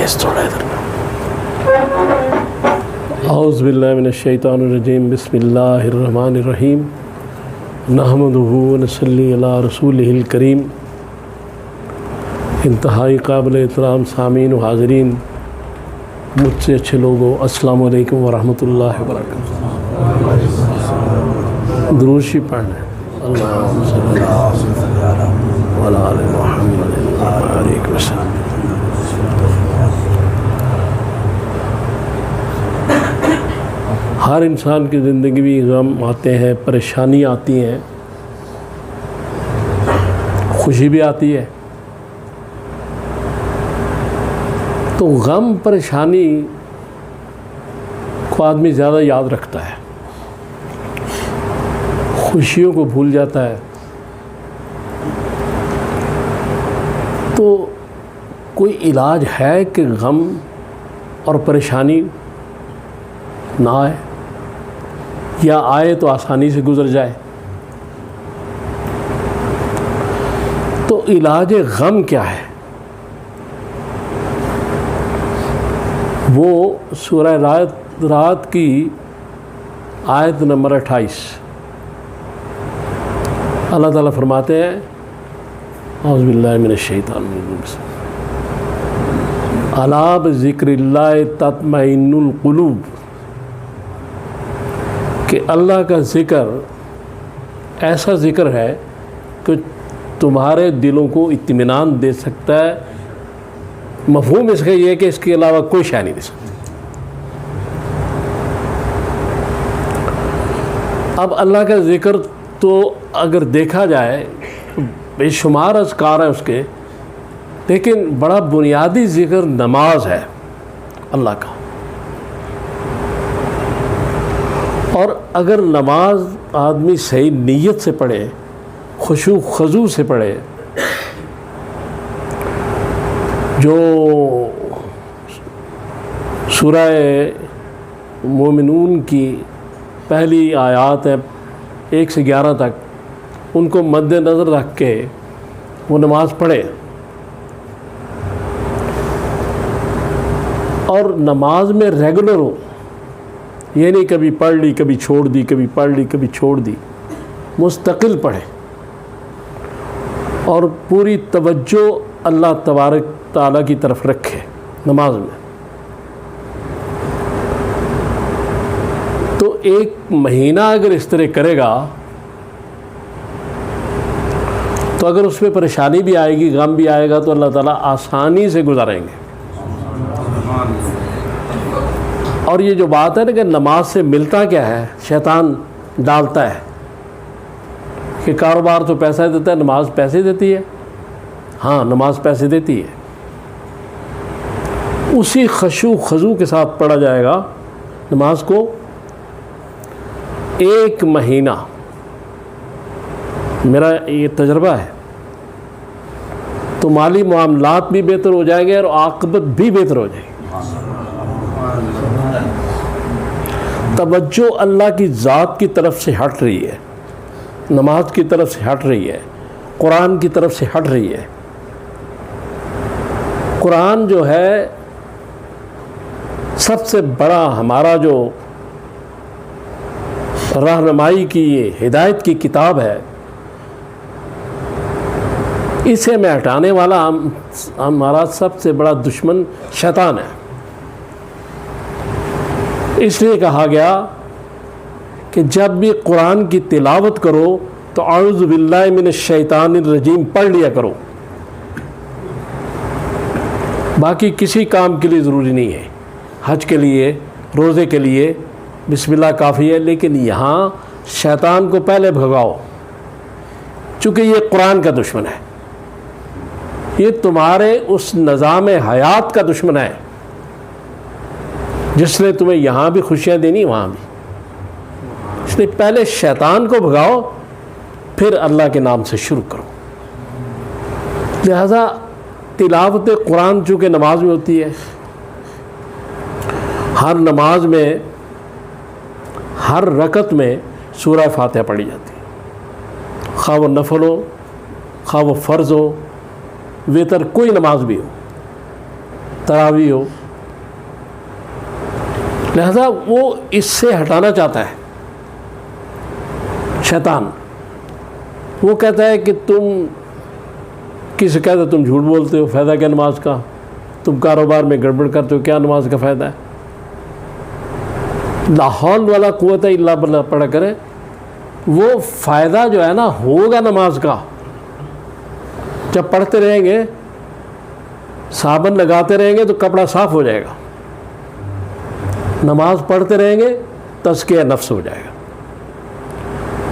Gas تھوڑا ادھر اعوذ باللہ من الشیطان الرجیم بسم اللہ الرحمن الرحیم نحمدہ ونصلی علی رسولہ الکریم انتہائی قابل احترام سامعین و حاضرین، مجھ سے اچھے لوگوں، السلام علیکم ورحمۃ اللہ وبرکاتہ۔ درود شریف پڑھنا ہے۔ اللہم صلی علی آل محمد وبارک وسلم۔ ہر انسان کی زندگی میں غم آتے ہیں، پریشانی آتی ہیں، خوشی بھی آتی ہے۔ تو غم پریشانی کو آدمی زیادہ یاد رکھتا ہے، خوشیوں کو بھول جاتا ہے۔ تو کوئی علاج ہے کہ غم اور پریشانی نہ آئے، یا آئے تو آسانی سے گزر جائے؟ تو علاج غم کیا ہے؟ وہ سورہ رات کی آیت نمبر 28 اللہ تعالیٰ فرماتے ہیں، اعوذ باللہ من الشیطان الرجیم، الا بذکر اللہ تطمئن القلوب، کہ اللہ کا ذکر ایسا ذکر ہے کہ تمہارے دلوں کو اطمینان دے سکتا ہے۔ مفہوم اس کا یہ ہے کہ اس کے علاوہ کوئی شے نہیں دے سکتی۔ اب اللہ کا ذکر تو اگر دیکھا جائے بے شمار اذکار ہیں اس کے، لیکن بڑا بنیادی ذکر نماز ہے اللہ کا۔ اور اگر نماز آدمی صحیح نیت سے پڑھے، خشوع خضوع سے پڑھے، جو سورہ مومنون کی پہلی آیات ہیں 1 سے 11 تک، ان کو مد نظر رکھ کے وہ نماز پڑھے، اور نماز میں ریگولر ہو، یہ نہیں کبھی پڑھ لی کبھی چھوڑ دی، کبھی پڑھ لی کبھی چھوڑ دی، مستقل پڑھے، اور پوری توجہ اللہ تبارک تعالیٰ کی طرف رکھے نماز میں۔ تو 1 مہینہ اگر اس طرح کرے گا تو اگر اس میں پریشانی بھی آئے گی، غم بھی آئے گا، تو اللہ تعالیٰ آسانی سے گزاریں گے۔ اور یہ جو بات ہے نا کہ نماز سے ملتا کیا ہے، شیطان ڈالتا ہے کہ کاروبار تو پیسہ دیتا ہے، نماز پیسے دیتی ہے۔ ہاں، نماز پیسے دیتی ہے، اسی خشوع خضوع کے ساتھ پڑھا جائے گا نماز کو 1 مہینہ۔ میرا یہ تجربہ ہے، تو مالی معاملات بھی بہتر ہو جائیں گے اور عاقبت بھی بہتر ہو جائے گی۔ توجہ اللہ کی ذات کی طرف سے ہٹ رہی ہے، نماز کی طرف سے ہٹ رہی ہے، قرآن کی طرف سے ہٹ رہی ہے۔ قرآن جو ہے سب سے بڑا ہمارا جو رہنمائی کی، یہ ہدایت کی کتاب ہے، اسے میں ہٹانے والا ہمارا سب سے بڑا دشمن شیطان ہے۔ اس لیے کہا گیا کہ جب بھی قرآن کی تلاوت کرو تو اعوذ باللہ من الشیطان الرجیم پڑھ لیا کرو، باقی کسی کام کے لیے ضروری نہیں ہے۔ حج کے لیے، روزے کے لیے بسم اللہ کافی ہے، لیکن یہاں شیطان کو پہلے بھگاؤ، چونکہ یہ قرآن کا دشمن ہے، یہ تمہارے اس نظام حیات کا دشمن ہے جس نے تمہیں یہاں بھی خوشیاں دینی، وہاں بھی۔ اس لیے پہلے شیطان کو بھگاؤ، پھر اللہ کے نام سے شروع کرو۔ لہذا تلاوت قرآن چونکہ نماز میں ہوتی ہے، ہر نماز میں ہر رکعت میں سورہ فاتحہ پڑھی جاتی ہے، خواہ وہ نفل ہو، خواہ وہ فرض ہو، وتر، کوئی نماز بھی ہو۔ تراویح ہو. لہذا وہ اس سے ہٹانا چاہتا ہے شیطان. وہ کہتا ہے کہ تم کسی کہتا ہے تم جھوٹ بولتے ہو، فائدہ کیا نماز کا؟ تم کاروبار میں گڑبڑ کرتے ہو، کیا نماز کا فائدہ ہے؟ لا حول ولا قوت الا باللہ پڑھا کرے. وہ فائدہ جو ہے نا ہوگا نماز کا جب پڑھتے رہیں گے، صابن لگاتے رہیں گے تو کپڑا صاف ہو جائے گا. نماز پڑھتے رہیں گے تزکیہ نفس ہو جائے گا.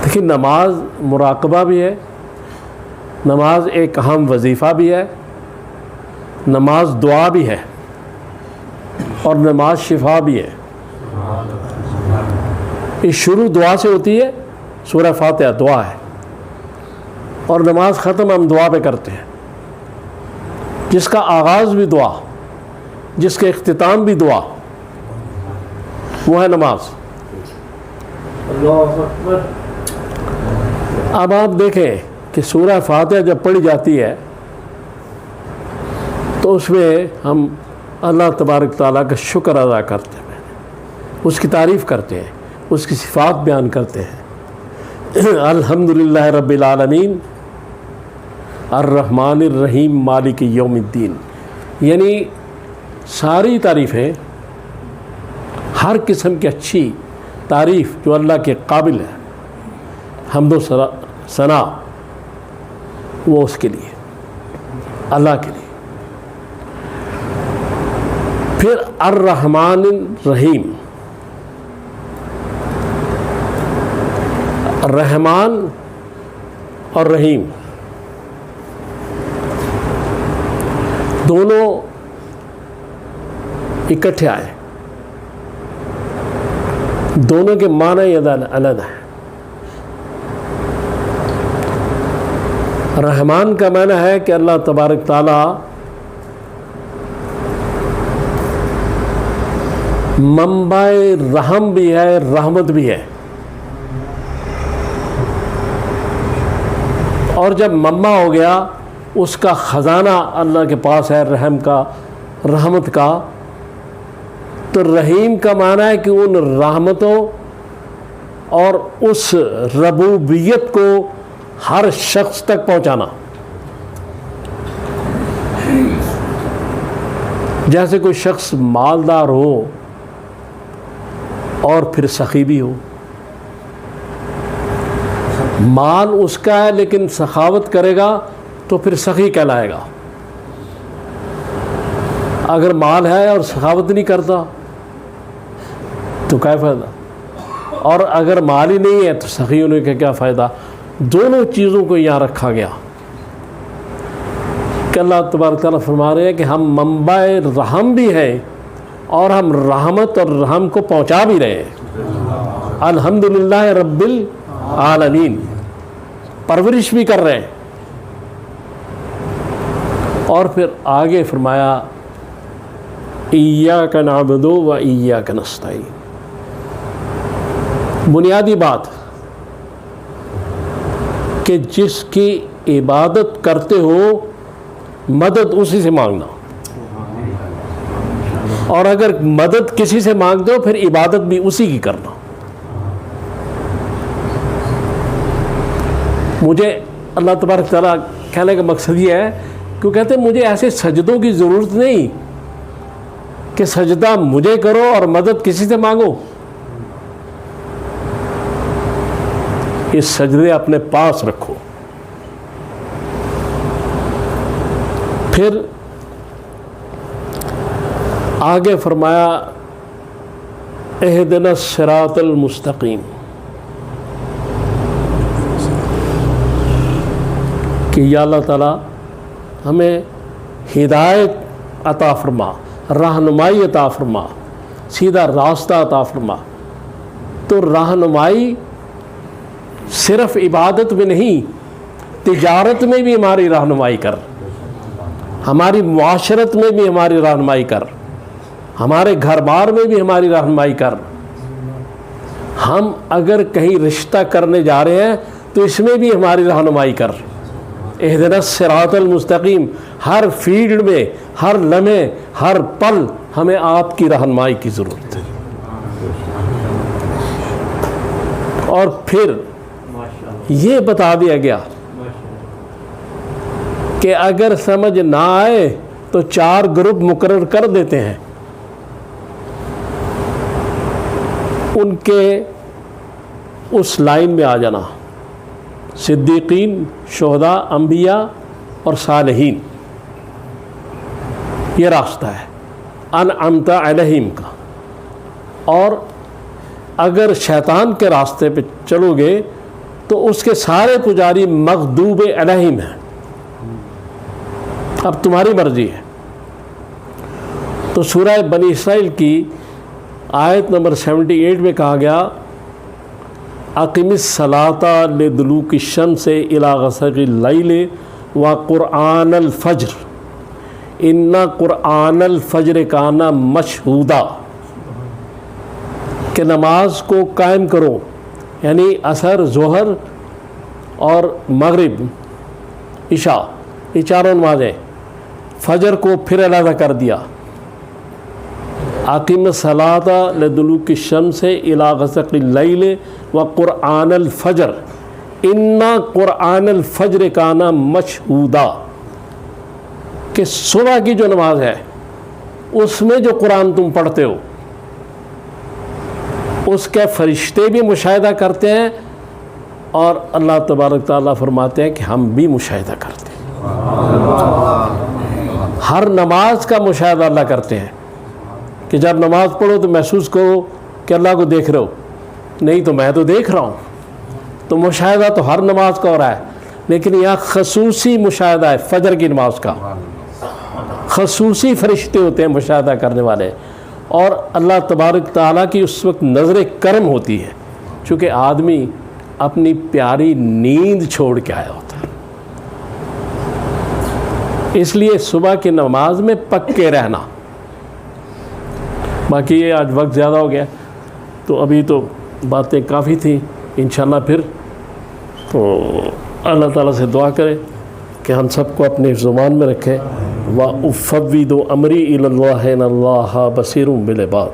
دیکھیں نماز مراقبہ بھی ہے، نماز ایک اہم وظیفہ بھی ہے، نماز دعا بھی ہے، اور نماز شفا بھی ہے. یہ شروع دعا سے ہوتی ہے، سورہ فاتحہ دعا ہے، اور نماز ختم ہم دعا پہ کرتے ہیں. جس کا آغاز بھی دعا، جس کا اختتام بھی دعا، وہ ہے نماز. اب آپ دیکھیں کہ سورہ فاتحہ جب پڑھی جاتی ہے تو اس میں ہم اللہ تبارک تعالیٰ کا شکر ادا کرتے ہیں، اس کی تعریف کرتے ہیں، اس کی صفات بیان کرتے ہیں. الحمدللہ رب العالمین الرحمن الرحیم مالک یوم الدین. یعنی ساری تعریفیں، ہر قسم کی اچھی تعریف جو اللہ کے قابل ہے، حمد و ثنا، وہ اس کے لیے، اللہ کے لیے. پھر الرحمن الرحیم، رحمان اور رحیم دونوں اکٹھے آئے، دونوں کے معنی الگ ہیں. رحمان کا معنی ہے کہ اللہ تبارک تعالیٰ منبع رحم بھی ہے، رحمت بھی ہے. اور جب منبع ہو گیا، اس کا خزانہ اللہ کے پاس ہے، رحم کا، رحمت کا. تو رحیم کا معنی ہے کہ ان رحمتوں اور اس ربوبیت کو ہر شخص تک پہنچانا. جیسے کوئی شخص مالدار ہو اور پھر سخی بھی ہو. مال اس کا ہے لیکن سخاوت کرے گا تو پھر سخی کہلائے گا. اگر مال ہے اور سخاوت نہیں کرتا تو کیا فائدہ؟ اور اگر مال ہی نہیں ہے تو سخی ہونے کا کیا فائدہ؟ دونوں چیزوں کو یہاں رکھا گیا کہ اللہ تبارک تعالیٰ فرما رہے ہیں کہ ہم منبع رحم بھی ہیں اور ہم رحمت اور رحم کو پہنچا بھی رہے ہیں. الحمدللہ رب العالمین، پرورش بھی کر رہے ہیں. اور پھر آگے فرمایا ایاک نعبد و ایاک نستعین. بنیادی بات کہ جس کی عبادت کرتے ہو مدد اسی سے مانگنا، اور اگر مدد کسی سے مانگتے ہو پھر عبادت بھی اسی کی کرنا. مجھے اللہ تبارک تعالیٰ کہنے کا مقصد یہ ہے کہ وہ کہتے ہیں مجھے ایسے سجدوں کی ضرورت نہیں کہ سجدہ مجھے کرو اور مدد کسی سے مانگو. یہ سجدے اپنے پاس رکھو. پھر آگے فرمایا اہدنا الصراط المستقیم، کہ یا اللہ تعالیٰ ہمیں ہدایت عطا فرما، رہنمائی عطا فرما، سیدھا راستہ عطا فرما. تو رہنمائی صرف عبادت میں نہیں، تجارت میں بھی ہماری رہنمائی کر، ہماری معاشرت میں بھی ہماری رہنمائی کر، ہمارے گھر بار میں بھی ہماری رہنمائی کر. ہم اگر کہیں رشتہ کرنے جا رہے ہیں تو اس میں بھی ہماری رہنمائی کر. اہدنا الصراط المستقیم، ہر فیلڈ میں، ہر لمحے ہر پل ہمیں آپ کی رہنمائی کی ضرورت ہے. اور پھر یہ بتا دیا گیا کہ اگر سمجھ نہ آئے تو 4 گروپ مقرر کر دیتے ہیں. ان کے اس لائن میں آ جانا، صدیقین، شہداء، انبیاء اور صالحین، یہ راستہ ہے انعمت علیہم کا. اور اگر شیطان کے راستے پہ چلو گے تو اس کے سارے پجاری مغضوب علیہم ہیں. اب تمہاری مرضی ہے. تو سورہ بنی اسرائیل کی آیت نمبر 78 میں کہا گیا اقم الصلاۃ لدلوک الشمس الی غسق اللیل وقرآن الفجر ان قرآن الفجر کان مشہودا، کہ نماز کو قائم کرو، یعنی عصر، ظہر اور مغرب، عشاء، یہ چاروں نمازیں. فجر کو پھر علیحدہ کر دیا، اقم الصلاۃ لدلوک الشمس الی غسق اللیل وقرآن الفجر ان قرآن الفجر کان مشہودا، کہ صبح کی جو نماز ہے اس میں جو قرآن تم پڑھتے ہو اس کے فرشتے بھی مشاہدہ کرتے ہیں، اور اللہ تبارک تعالیٰ فرماتے ہیں کہ ہم بھی مشاہدہ کرتے ہیں. ہر نماز کا مشاہدہ اللہ کرتے ہیں کہ جب نماز پڑھو تو محسوس کرو کہ اللہ کو دیکھ رہے ہو. نہیں تو میں تو دیکھ رہا ہوں. تو مشاہدہ تو ہر نماز کا ہو رہا ہے، لیکن یہاں خصوصی مشاہدہ ہے فجر کی نماز کا. خصوصی فرشتے ہوتے ہیں مشاہدہ کرنے والے، اور اللہ تبارک تعالیٰ کی اس وقت نظر کرم ہوتی ہے چونکہ آدمی اپنی پیاری نیند چھوڑ کے آیا ہوتا ہے. اس لیے صبح کی نماز میں پکے رہنا. باقی یہ آج وقت زیادہ ہو گیا تو ابھی تو باتیں کافی تھیں. انشاءاللہ پھر تو اللہ تعالیٰ سے دعا کرے کہ ہم سب کو اپنے زبان میں رکھے. وَأُفَوِّضُ أَمْرِي إِلَى اللَّهِ إِنَّ اللَّهَ بَصِيرٌ بِالْعِبَادِ.